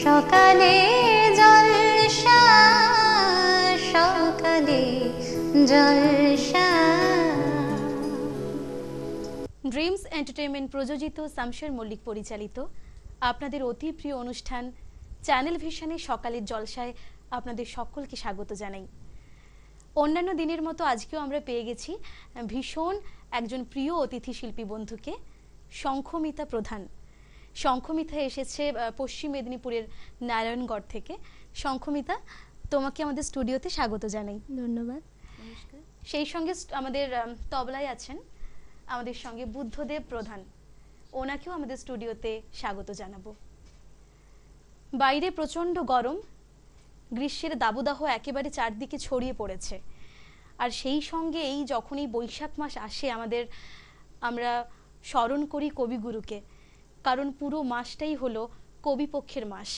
সকালে জলসা, সকালে জলসা। Dreams entertainment প্রযোজিত, শামশের মল্লিক পরিচালিত আপনাদের অতি প্রিয় অনুষ্ঠান চ্যানেল ভিশনে সকালের জলসায় আপনাদের সকলকে স্বাগত জানাই। অন্যান্য দিনের মতো আজকেও আমরা পেয়ে গেছি ভীষণ একজন প্রিয় অতিথি শিল্পী বন্ধুকে, শঙ্খমিতা প্রধান। শঙ্খমিতা এসেছে পশ্চিম মেদিনীপুরের নারায়ণগড় থেকে। শঙ্খমিতা, তোমাকে আমাদের স্টুডিওতে স্বাগত জানাই। ধন্যবাদ। নমস্কার। সেই সঙ্গে আমাদের তবলায় আছেন আমাদের সঙ্গে বুদ্ধদেব প্রধান, ওনাকেও আমাদের স্টুডিওতে স্বাগত জানাবো। বাইরে প্রচণ্ড গরম, গ্রীষ্মের দাবদাহ একেবারে চারদিকে ছড়িয়ে পড়েছে। আর সেই সঙ্গে এই যখন এই বৈশাখ মাস আসে আমরা স্মরণ করি কবিগুরুকে, কারণ পুরো মাসটাই হলো কবিপক্ষের মাস।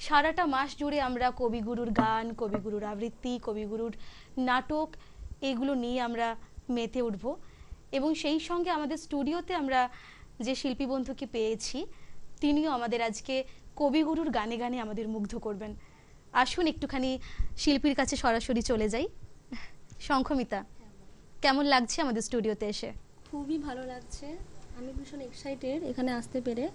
সারাটা মাস জুড়ে আমরা কবিগুরুর গান, কবিগুরুর আবৃত্তি, কবিগুরুর নাটক এগুলো নিয়ে আমরা মেতে উঠব। এবং সেই সঙ্গে আমাদের স্টুডিওতে আমরা যে শিল্পী বন্ধুকে পেয়েছি, তিনিও আমাদের আজকে কবিগুরুর গানে গানে আমাদের মুগ্ধ করবেন। আসুন একটুখানি শিল্পীর কাছে সরাসরি চলে যাই। শঙ্খমিতা, কেমন লাগছে আমাদের স্টুডিওতে এসে? খুবই ভালো লাগছে, আমি ভীষণ এক্সাইটেড এখানে আসতে পেরে।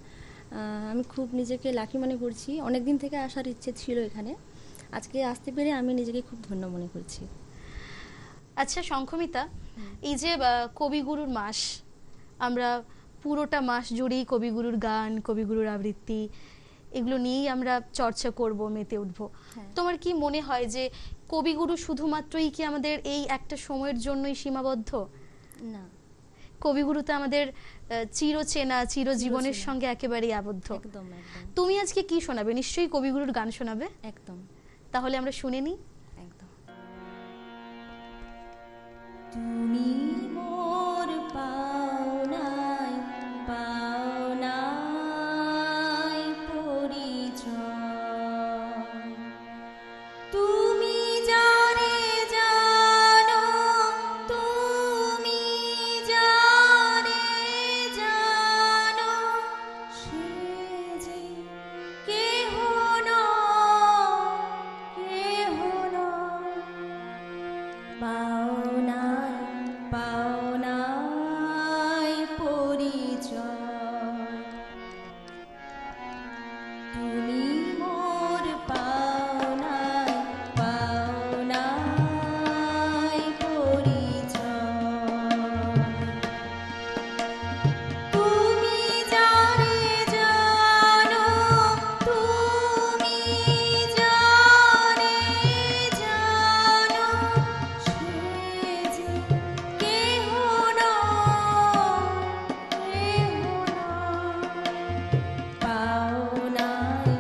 আমি খুব নিজেকে লাকি মনে করছি, অনেক দিন থেকে আসার ইচ্ছে ছিল এখানে, আজকে আসতে পেরে আমি নিজেকে খুব ধন্য মনে করছি। আচ্ছা শঙ্খমিতা, এই যে কবিগুরুর মাস, আমরা পুরোটা মাস জুড়েই কবিগুরুর গান, কবিগুরুর আবৃত্তি এগুলো নিয়েই আমরা চর্চা করব, মেতে উঠব। তোমার কি মনে হয় যে কবিগুরু শুধুমাত্রই কি আমাদের এই একটা সময়ের জন্যই সীমাবদ্ধ? না, কবিগুরু তো আমাদের চিরচেনা, চিরজীবনের সঙ্গে একেবারেই আবদ্ধ। একদম একদম। তুমি আজকে কি শোনাবে? নিশ্চয়ই কবিগুরুর গান শোনাবে। একদম। তাহলে আমরা শুনে নিই। একদম। তুমি মোর পাওনাই পাওনাই পরিচয়, তুমি জানে জানো, তুমি জানে জানো, সে যে কেহ নয়, কেহ নয়, পাওনাই পাওনাই পরিচয়, তুমি মোর পাওনাই পাওনাই পরিচয়, তুমি জানে জানো, তুমি জানে জানো, সে যে কেহ নয়, কেহ নয়, পাওনাই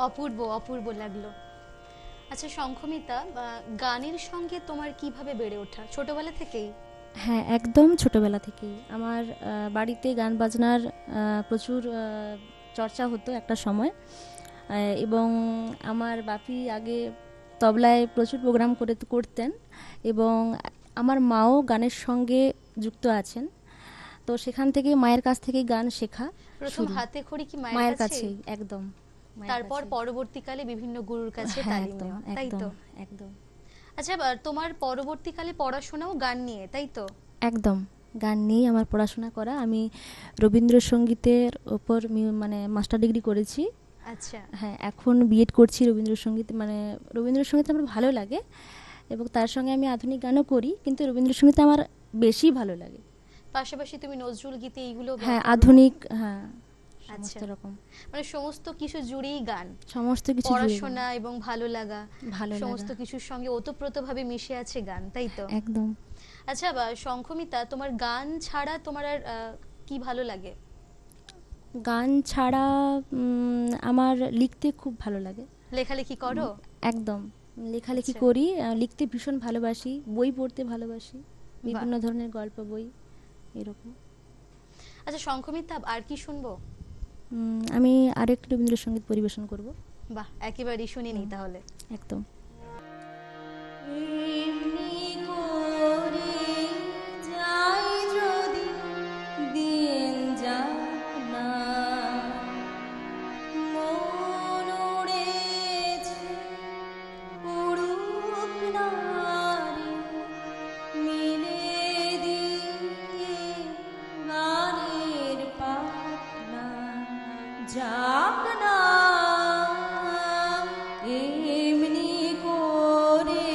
অপূর্ব অপূর্ব লাগলো। আচ্ছা শঙ্খমিতা, গানের সঙ্গে তোমার কিভাবে বেড়ে ওঠা, ছোটবেলা থেকেই? হ্যাঁ, একদম ছোটবেলা থেকেই আমার বাড়িতে গান বাজনার প্রচুর চর্চা হতো একটা সময়। এবং আমার বাপি আগে তবলায় প্রচুর প্রোগ্রাম করতেন, এবং আমার মাও গানের সঙ্গে যুক্ত আছেন। তো সেখান থেকে মায়ের কাছ থেকে গান শেখা প্রথম শুরু। হাতে খড়ি কি মায়ের মায়ের কাছেই, কাছেই? একদম মায়ের তারপর কাছেই। পরবর্তীকালে বিভিন্ন গুরুর কাছে হ্যাঁ, তালিম একদম নেওয়া, তাই একদম তো? একদম আচ্ছা তোমার পরবর্তীকালে পড়াশোনাও গান নিয়ে, তাই তো? একদম গান নিয়েই আমার পড়াশোনা করা। আমি রবীন্দ্রসঙ্গীতের ওপর মানে মাস্টার ডিগ্রি করেছি। আচ্ছা হ্যাঁ, এখন বিএড করছি রবীন্দ্রসঙ্গীত, মানে রবীন্দ্রসঙ্গীত আমার ভালো লাগে, এবং তার সঙ্গে আমি আধুনিক গানও করি, কিন্তু রবীন্দ্রসঙ্গীত আমার বেশি ভালো লাগে। পাশাপাশি তুমি নজরুল গীতি এইগুলো হ্যাঁ, করো? আধুনিক, হ্যাঁ, সমস্ত আচ্ছা। রকম, মানে সমস্ত কিছু জুড়েই গান, সমস্ত কিছু জুড়ে পড়াশোনা এবং ভালো লাগা, ভালো সমস্ত লাগা। কিছুর সঙ্গে ওতপ্রোতভাবে মিশে আছে গান, তাই তো? একদম। আচ্ছা শঙ্খমিতা, তোমার গান ছাড়া তোমার আর কি ভালো লাগে? গান ছাড়া আমার লিখতে খুব ভালো লাগে। লেখালেখি করো? একদম লেখালেখি আচ্ছা। করি, লিখতে ভীষণ ভালোবাসি, বই পড়তে ভালোবাসি, বিভিন্ন ধরনের গল্প বই এরকম। আচ্ছা শঙ্খমিতা, আর কি শুনবো? আমি আরেকটি রবীন্দ্রসঙ্গীত পরিবেশন করব। বাহ, একেবারেই শুনে নিই তাহলে। একদম। এমনি করে যাই যদি দিন জানা, মন উড়েছে উড়ুক না রে, মিলে দিয়ে গানের পাখনা যাক না, এমনি করে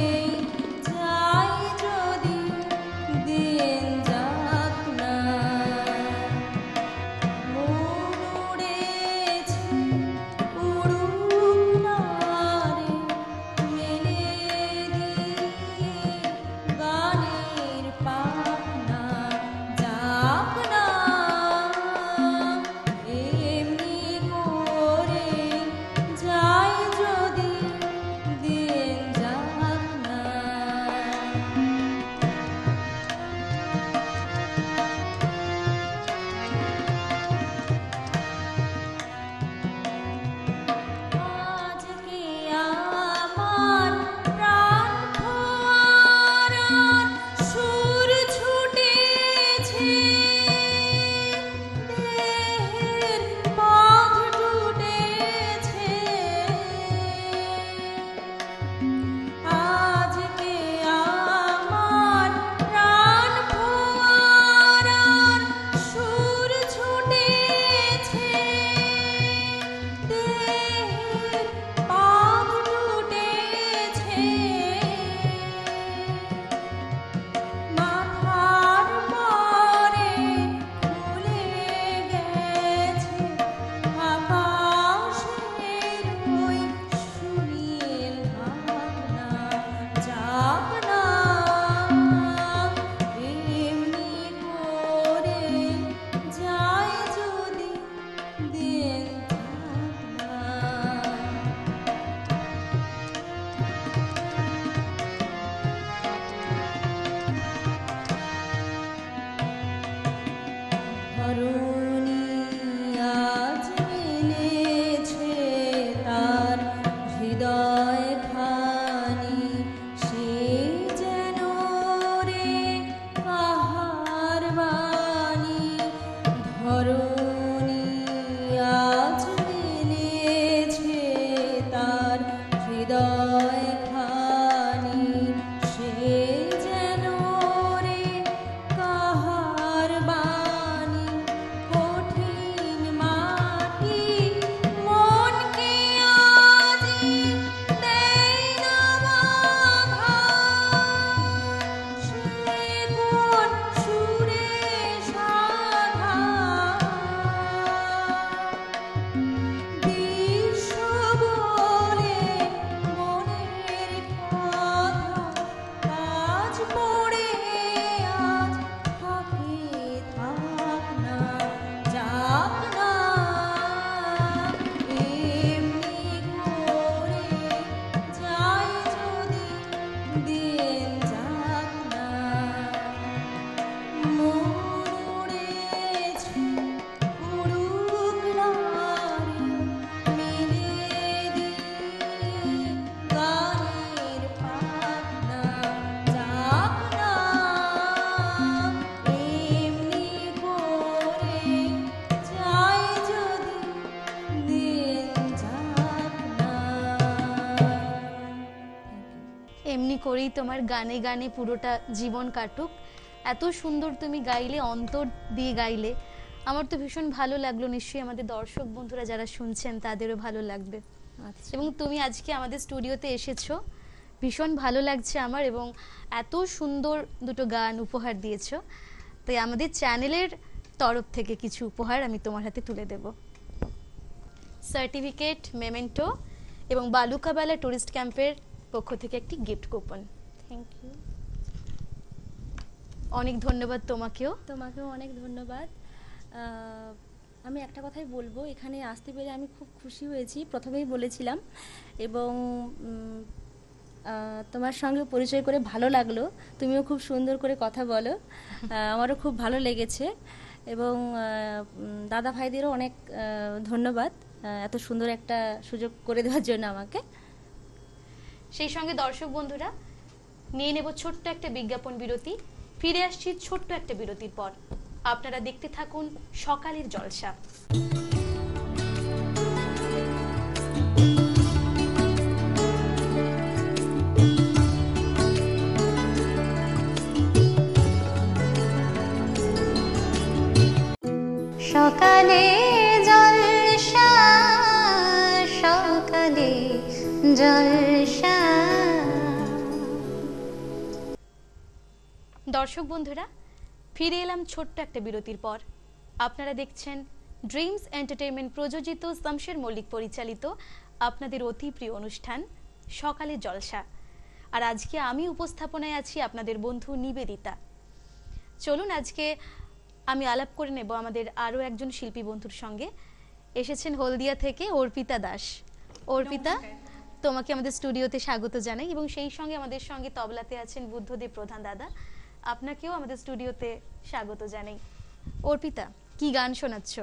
এভাবেই তোমার গানে গানে পুরোটা জীবন কাটুক। এত সুন্দর তুমি গাইলে, অন্তর দিয়ে গাইলে, আমার তো ভীষণ ভালো লাগলো। নিশ্চয়ই আমাদের দর্শক বন্ধুরা যারা শুনছেন তাদেরও ভালো লাগবে। আচ্ছা, এবং তুমি আজকে আমাদের স্টুডিওতে এসেছো, ভীষণ ভালো লাগছে আমার, এবং এত সুন্দর দুটো গান উপহার দিয়েছো। তাই আমাদের চ্যানেলের তরফ থেকে কিছু উপহার আমি তোমার হাতে তুলে দেব। সার্টিফিকেট, মেমেন্টো এবং বালুকাবেলা টুরিস্ট ক্যাম্পের পক্ষ থেকে একটি গিফট কুপন। Thank you. অনেক ধন্যবাদ তোমাকেও। তোমাকেও অনেক ধন্যবাদ। আমি একটা কথাই বলবো, এখানে আসতে পেরে আমি খুব খুশি হয়েছি, প্রথমেই বলেছিলাম, এবং তোমার সঙ্গে পরিচয় করে ভালো লাগলো। তুমিও খুব সুন্দর করে কথা বলো, আমারও খুব ভালো লেগেছে। এবং দাদা ভাইদেরও অনেক ধন্যবাদ এত সুন্দর একটা সুযোগ করে দেওয়ার জন্য আমাকে। সেই সঙ্গে দর্শক বন্ধুরা, নিয়ে নেব ছোট্ট একটা বিজ্ঞাপন বিরতি। ফিরে আসছি ছোট্ট একটা বিরতির পর। আপনারা দেখতে থাকুন সকালের জলসা। সকালে জলসা, সকালে জলসা। দর্শক বন্ধুরা, ফিরে এলাম ছোট্ট একটা বিরতির পর। আপনারা দেখছেন ড্রিমস এন্টারটেইনমেন্ট প্রযোজিত, শামশের মল্লিক পরিচালিত আপনাদের অতি প্রিয় অনুষ্ঠান সকালে জলসা। আর আজকে আমি উপস্থাপনায় আছি আপনাদের বন্ধু নিবেদিতা। চলুন আজকে আমি আলাপ করে নেব আমাদের আরও একজন শিল্পী বন্ধুর সঙ্গে। এসেছেন হলদিয়া থেকে অর্পিতা দাস। অর্পিতা, তোমাকে আমাদের স্টুডিওতে স্বাগত জানাই, এবং সেই সঙ্গে আমাদের সঙ্গে তবলাতে আছেন বুদ্ধদেব প্রধান দাদা। আপনাকেও আমাদের স্টুডিওতে স্বাগত জানাই। অর্পিতা, কি গান শোনাচ্ছ?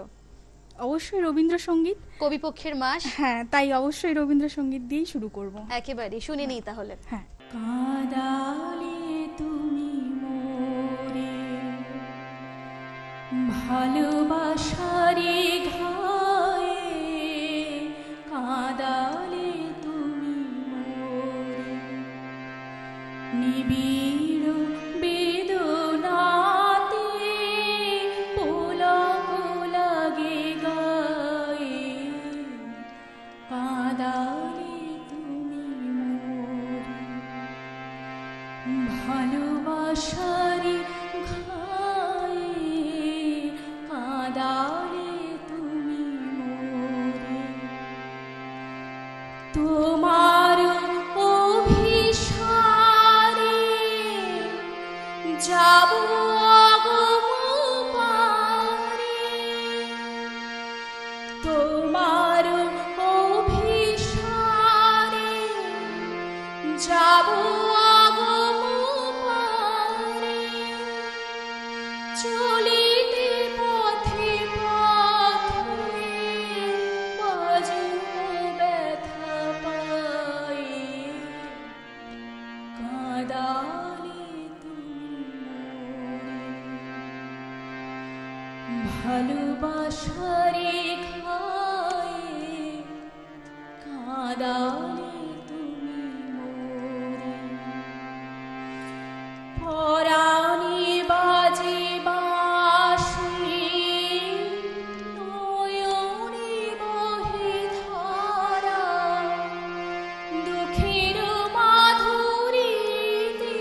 অবশ্যই রবীন্দ্রসঙ্গীত, কবিপক্ষের মাস। হ্যাঁ, তাই অবশ্যই রবীন্দ্রসঙ্গীত দিয়েই শুরু করব। একেবারে শুনে নিই তাহলে। হ্যাঁ। কাঁদালে তুমি মোরে ভালোবাসারে ঘায়ে, কাঁদালে তুমি মোরে নিবিড় বেদনাতে, পুলক লাগে গায়ে, কাঁদালে তুমি মোরে ভালোবাসারে ঘায়ে, কাঁদালে তুমি মোরে তোমার অভিসারে যাব অগম পারে, তোমার অভিসারে যাব অগম পারে, চলিতে পথে পথে বাজব ব্যথা পায়ে, কাঁদালে তুমি মোরে ভালোবাসারে ঘায়ে, কাঁদালে তুমি মোরে পরাণে বাজে বাঁশি, নয়নে বহে ধারা, দুঃখের মাধুরীতে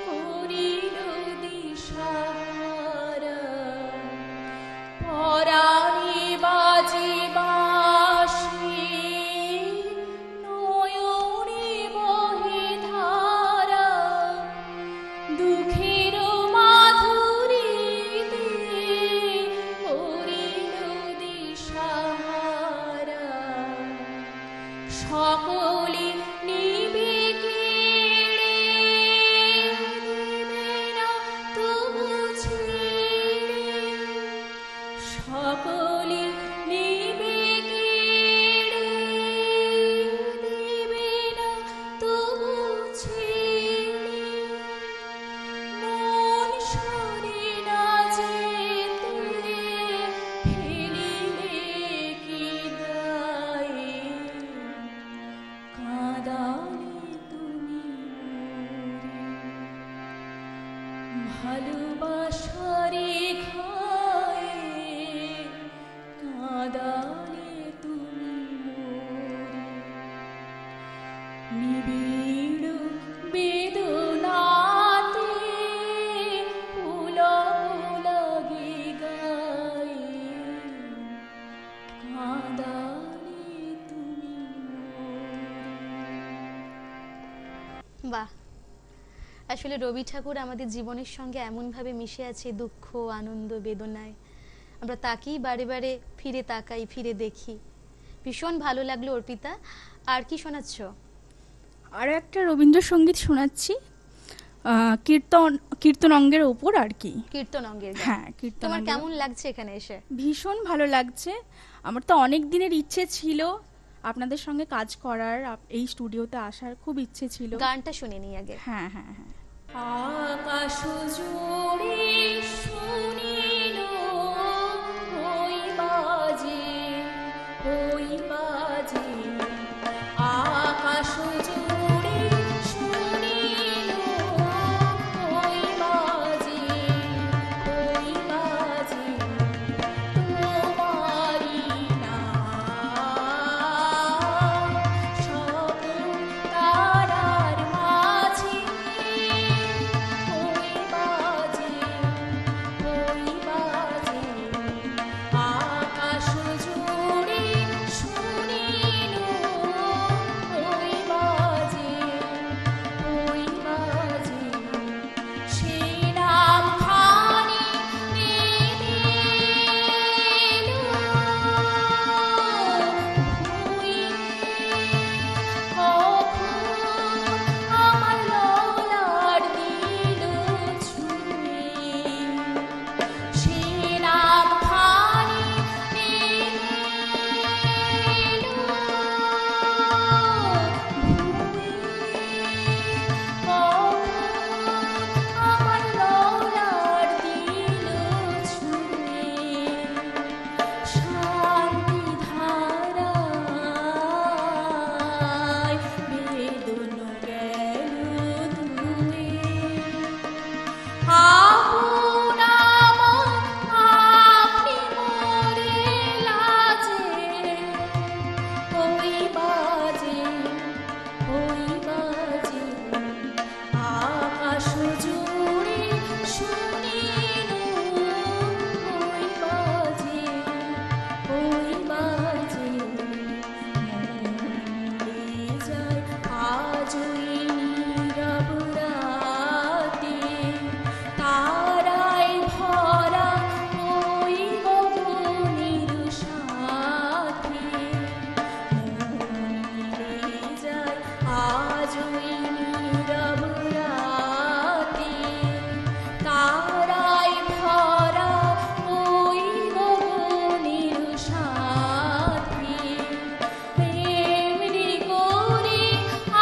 করিল দিশাহারা, পরাণে বাজে বাঁশি, ভালোবাসারে ঘায়ে কাঁদালে তুমি মোরে নিবিড় বেদনাতে লাগে গায়ে কাঁদালে তুমি মোরে। বাহ, আসলে রবি ঠাকুর আমাদের জীবনের সঙ্গে এমনভাবে মিশে আছে, দুঃখ আনন্দ বেদনায় আমরা তাকেই বারে বারে ফিরে তাকাই, ফিরে দেখি। ভীষণ ভালো লাগলো অর্পিতা। আর কি শোনাচ্ছ? আরও একটা রবীন্দ্রসঙ্গীত শোনাচ্ছি, কীর্তন অঙ্গের ওপর আর কি। কীর্তন অঙ্গের গান। হ্যাঁ, কীর্তন তোমার অঙ্গের। কেমন লাগছে এখানে এসে? ভীষণ ভালো লাগছে। আমার তো অনেক দিনের ইচ্ছে ছিল আপনাদের সঙ্গে কাজ করার, এই স্টুডিওতে আসার খুব ইচ্ছে ছিল। গানটা শুনে নি আগে। হ্যাঁ হ্যাঁ হ্যাঁ। আকাশ জুড়ে শুনিল ওই বাজে আকাশ জুড়ে শুনিল ওই বাজে তোমারি নাম সব তারার মাঝে ওই বাজে আকাশ জুড়ে শুনিল ওই বাজে সে নাম খানি নিদিল ভুঁই কখন আমার ললার দিল ছুঁয়ে সে নাম খানি নিদিল ভুঁই কখন আমার ললার দিল ছুঁয়ে শান্তি ধারায় বেদন গেল ধুয়ে আপন আপনি মোরে লাজে ওই বাজে আকাশ জুড়ে শুনিল ওই বাজে মরে যায় আজ ওই নীরব রাতে তারায় ভরা ওই গগনের সাথে মরে যায় আজ ওই নীরব রাতে তারায় ভরা ওই গগনের সাথে এমনি করে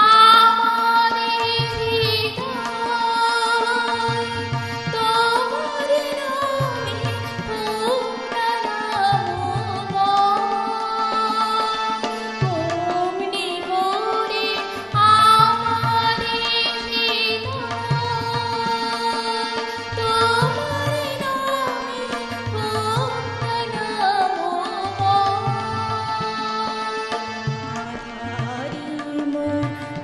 আমাদের হৃদয় তোমার নামে অমনি করে আমাদের হৃদয় তোমার নামে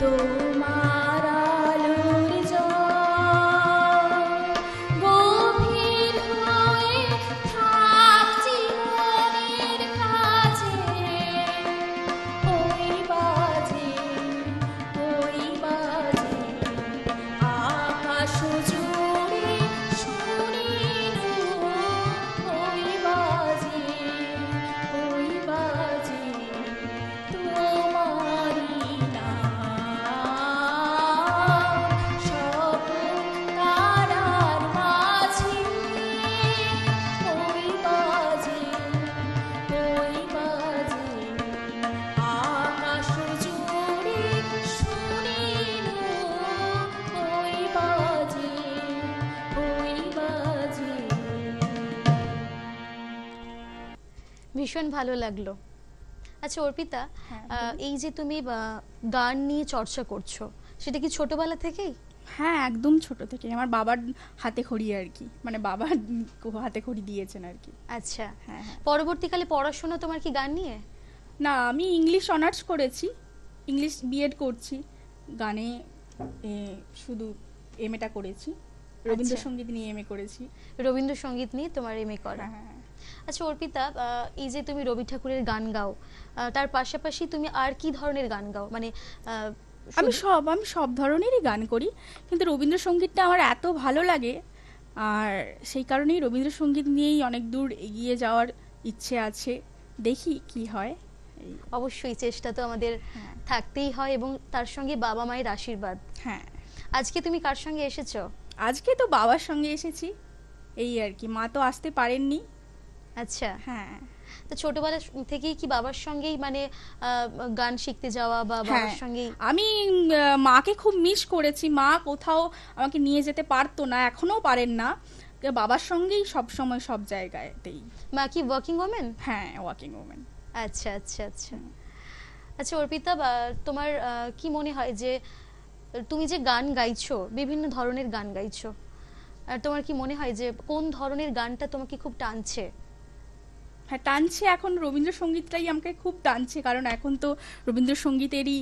তোমার আলোর জল গভীর হয়ে থাক জীবনের কাছে ওই বাজে আকাশ জুড়ে শুনিল ওই বাজে তোমারি নাম সব তারার মাঝে ওই বাজে আকাশ জুড়ে শুনিল ওই বাজে ভীষণ ভালো লাগলো। আচ্ছা অর্পিতা, হ্যাঁ, এই যে তুমি গান নিয়ে চর্চা করছো, সেটা কি ছোটবেলা থেকেই? হ্যাঁ, একদম ছোট থেকে আমার বাবার হাতে খড়ি আর কি, মানে বাবা হাতে খড়ি দিয়েছেন আর কি। আচ্ছা, হ্যাঁ হ্যাঁ। পরবর্তীকালে পড়াশোনা তোমার কি গান নিয়ে? না, আমি ইংলিশ অনার্স করেছি, ইংলিশ বিএড করছি, গানে শুধু এমএটা করেছি, রবীন্দ্রসঙ্গীত নিয়ে এমএ করেছি। রবীন্দ্রসঙ্গীত নিয়ে তোমার এমএ করা। হ্যাঁ হ্যাঁ। আচ্ছা অর্পিতা, এই যে তুমি রবি ঠাকুরের গান গাও, তার পাশাপাশি তুমি আর কি ধরনের গান গাও? মানে আমি সব ধরনেরই গান করি, কিন্তু রবীন্দ্রসঙ্গীতটা আমার এত ভালো লাগে, আর সেই কারণেই রবীন্দ্রসঙ্গীত নিয়েই অনেক দূর এগিয়ে যাওয়ার ইচ্ছে আছে, দেখি কি হয়। অবশ্যই চেষ্টা তো আমাদের থাকতেই হয়, এবং তার সঙ্গে বাবা মায়ের আশীর্বাদ। হ্যাঁ। আজকে তুমি কার সঙ্গে এসেছো? আজকে তো বাবার সঙ্গে এসেছি, এই আর কি, মা তো আসতে পারেননি। আচ্ছা, হ্যাঁ। তো ছোটবেলা থেকেই কি বাবার সঙ্গেই মানে গান শিখতে যাওয়া বা বাবার সঙ্গেই? আমি মাকে খুব মিস করেছি, মা কোথাও আমাকে নিয়ে যেতে পারতো না, এখনো পারেন না, বাবার সঙ্গেই সব সময় সব জায়গাতেই। মা কি ওয়ার্কিং ওম্যান? হ্যাঁ, ওয়ার্কিং ওম্যান। আচ্ছা আচ্ছা আচ্ছা। আচ্ছা অর্পিতা, তোমার কি মনে হয় যে তুমি যে গান গাইছো, বিভিন্ন ধরনের গান গাইছো, আর তোমার কি মনে হয় যে কোন ধরনের গানটা তোমাকে খুব টানছে? হ্যাঁ, টানছে, এখন রবীন্দ্রসঙ্গীতটাই আমাকে খুব টানছে, কারণ এখন তো রবীন্দ্রসঙ্গীতেরই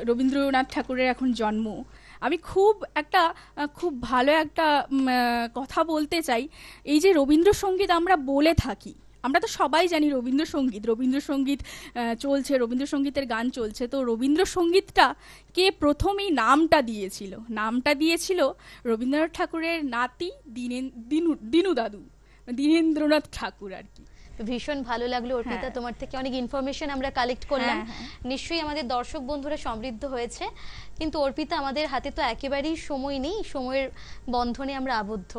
রবীন্দ্রনাথ ঠাকুরের এখন জন্ম। আমি খুব ভালো একটা কথা বলতে চাই, এই যে রবীন্দ্রসঙ্গীত আমরা বলে থাকি, আমরা তো সবাই জানি রবীন্দ্রসঙ্গীত চলছে, রবীন্দ্রসঙ্গীতের গান চলছে, তো রবীন্দ্রসঙ্গীতটা কে প্রথমেই নামটা দিয়েছিল রবীন্দ্রনাথ ঠাকুরের নাতি দীনু দাদু, দীনেন্দ্রনাথ ঠাকুর আর কি। ভীষণ ভালো লাগলো অর্পিতা, তোমার থেকে অনেক ইনফরমেশন আমরা কালেক্ট করলাম। নিশ্চয়ই আমাদের দর্শক বন্ধুরা সমৃদ্ধ হয়েছে, কিন্তু অর্পিতা আমাদের হাতে তো একেবারেই সময় নেই, সময়ের বন্ধনে আমরা আবদ্ধ।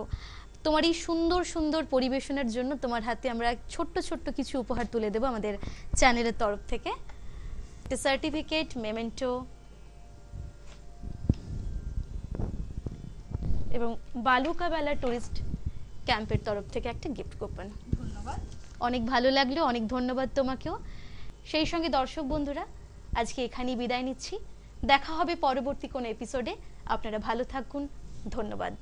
তোমার এই সুন্দর সুন্দর পরিবেশনের জন্য তোমার হাতে আমরা ছোট্ট ছোট্ট কিছু উপহার তুলে দেব আমাদের চ্যানেলের তরফ থেকে। সার্টিফিকেট, মেমেন্টো এবং বালুকাবেলা টুরিস্ট ক্যাম্পের তরফ থেকে একটা গিফট কুপন। ধন্যবাদ, অনেক ভালো লাগলো, অনেক ধন্যবাদ তোমাকেও। সেই সঙ্গে দর্শক বন্ধুরা, আজকে এখানেই বিদায় নিচ্ছি, দেখা হবে পরবর্তী কোনো এপিসোডে। আপনারা ভালো থাকুন, ধন্যবাদ।